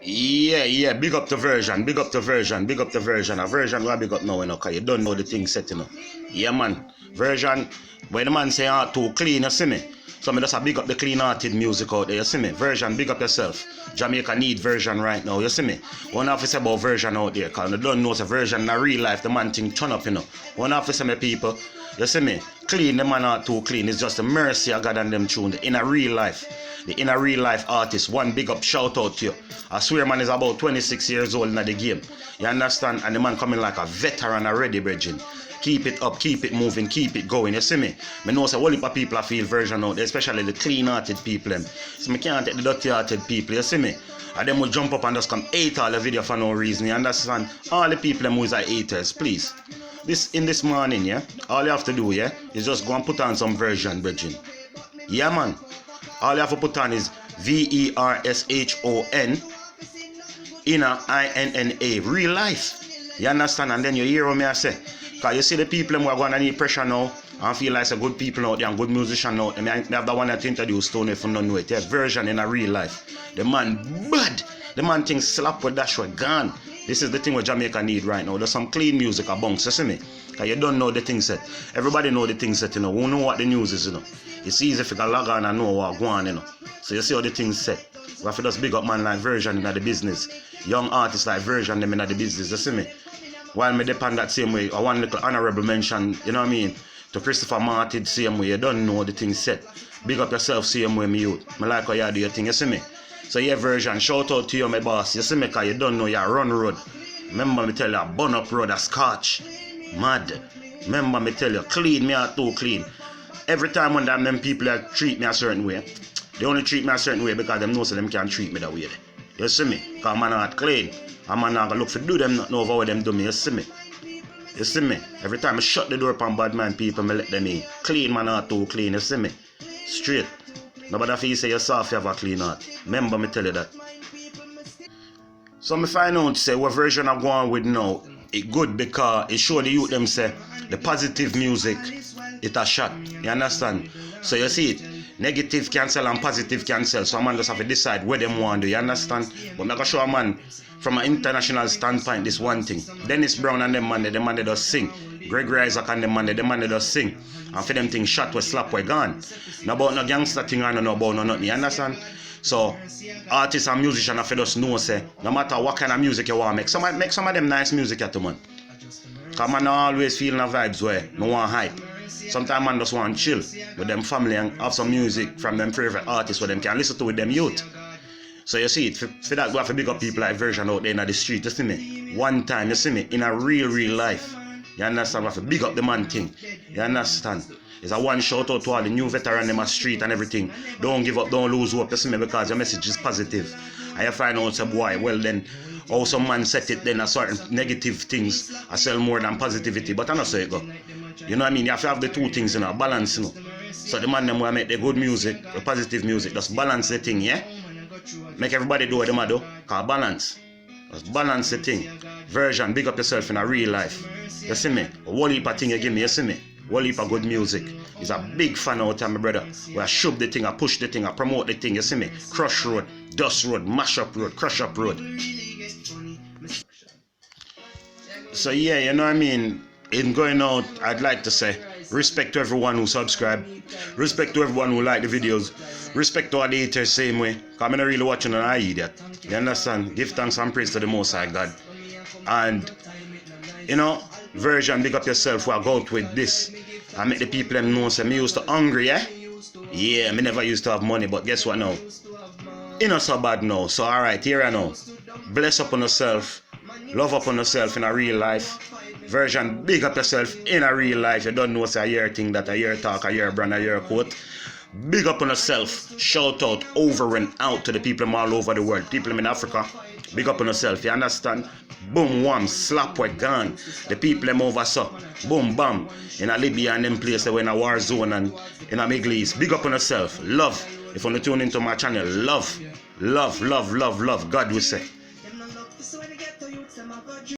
Yeah, big up the version, big up the version, big up the version. A version where big up now, cause you don't know the thing set, Yeah, man. Version, when the man say too clean, you see me? So me just a big up the clean-hearted music out there, you see me? Version, big up yourself. Jamaica need version right now, you see me? One have to say about version out there, cause you don't know it's a version in a real life, the man thing turn up, One have to say, me people, you see me? Clean, the man not too clean. It's just the mercy of God and them tune. The inner real life. The inner real life artist. One big up shout out to you. I swear man is about 26 years old in the game. You understand? And the man coming like a veteran already, brethren. Keep it up, keep it moving, keep it going. You see me? I know a whole heap of people I feel version out there, especially the clean-hearted people. So I can't take the dirty-hearted people. You see me? And them will jump up and just come hate all the video for no reason. You understand? All the people who are haters, please. This morning, yeah, all you have to do, yeah, is just go and put on some version, brethren. Yeah, man. All you have to put on is VERSHON inner INNA, real life. You understand? And then you hear what me I say. Because you see the people who are going to need pressure now and feel like a good people out there and good musician out there. I have the one that introduced Tony if you don't know it. Yeah, version in a real life. The man bad. The man thinks slap with dash with gone. This is the thing what Jamaica need right now. There's some clean music abongs, you see me? Because you don't know the thing set. Everybody know the thing set, Who know what the news is, It's easy if you can log on and know what going on, So you see how the thing set. We have to just big up man like version in the business. Young artists like version them in the business, you see me? While me depend that same way, I want little honorable mention, you know what I mean? To Christopher Martin, same way, you don't know the thing set. Big up yourself, same way, me youth. Me like how you do your thing, you see me? So yeah, version, shout out to you, my boss. You see me, because you don't know you run road. Remember me tell you, burn up road, a scotch. Mad. Remember me tell you, clean, me are too clean. Every time when them people treat me a certain way, they only treat me a certain way because them know so them can't treat me that way. You see me? Because man not clean. And man not gonna look for do them not know how them do me, you see me? You see me? Every time I shut the door upon bad man people, me let them in. Clean man not too clean, you see me? Straight. Nobody feel say you're soft, you have a clean heart. Remember me tell you that. So me find out say what version I'm going with now, it good because it show the youth them say the positive music, it a shot. You understand? So you see it, negative cancel and positive cancel. So a man just have to decide where them want to do. You understand? But I'm gonna show a man from an international standpoint this one thing. Dennis Brown and them man they just sing. Gregory Isaac and them man they just sing. And for them things shot with slap we gone. No about no gangster thing and no about no nothing. You understand? So artists and musicians have to just know say no matter what kind of music you want to make some of them nice music at the man. Cause man always feeling the vibes where no one hype. Sometimes man just want to chill with them family and have some music from them favorite artists where them can listen to with them youth. So you see it, for that we have to big up people like version out there in the street, you see me? One time, you see me, in a real life. You understand? We have to big up the man thing. You understand? It's a one shout out to all the new veterans in my street and everything. Don't give up, don't lose hope, you see me, because your message is positive. And you find out, say, boy, well then, how some man set it then a certain negative things I sell more than positivity. But I don't say it go. You know what I mean? You have to have the two things, balance, So the man them will make the good music, the positive music, just balance the thing, yeah? Make everybody do what they do, cause balance. Just balance the thing. Version, big up yourself in a real life. You see me? A whole heap of thing you give me, you see me? Whole heap of good music. He's a big fan out there, my brother. Where I shove the thing, I push the thing, I promote the thing, you see me? Crush road, dust road, mash up road, crush up road. So yeah, you know what I mean? In going out, I'd like to say respect to everyone who subscribe, respect to everyone who like the videos, respect to all the haters same way, because I'm not really watching an eye idiot. You understand? Give thanks and praise to the Most High God. And version, big up yourself, we'll go out with this and make the people them know say me used to hungry, yeah? Yeah, me never used to have money, but guess what now? It not so bad now. So alright, here I know. Bless up on yourself, love up on yourself in a real life. Version, big up yourself in a real life. You don't know say a year thing that a year talk, a year brand, a year quote. Big up on yourself. Shout out over and out to the people all over the world. People in Africa. Big up on yourself. You understand? Boom, wham, slap, we're gone. The people them over so. Boom, bam. In a Libya and them places where in a war zone and in a Middle East. Big up on yourself. Love. If you want to tune into my channel, love. Love, love, love, love. God will say.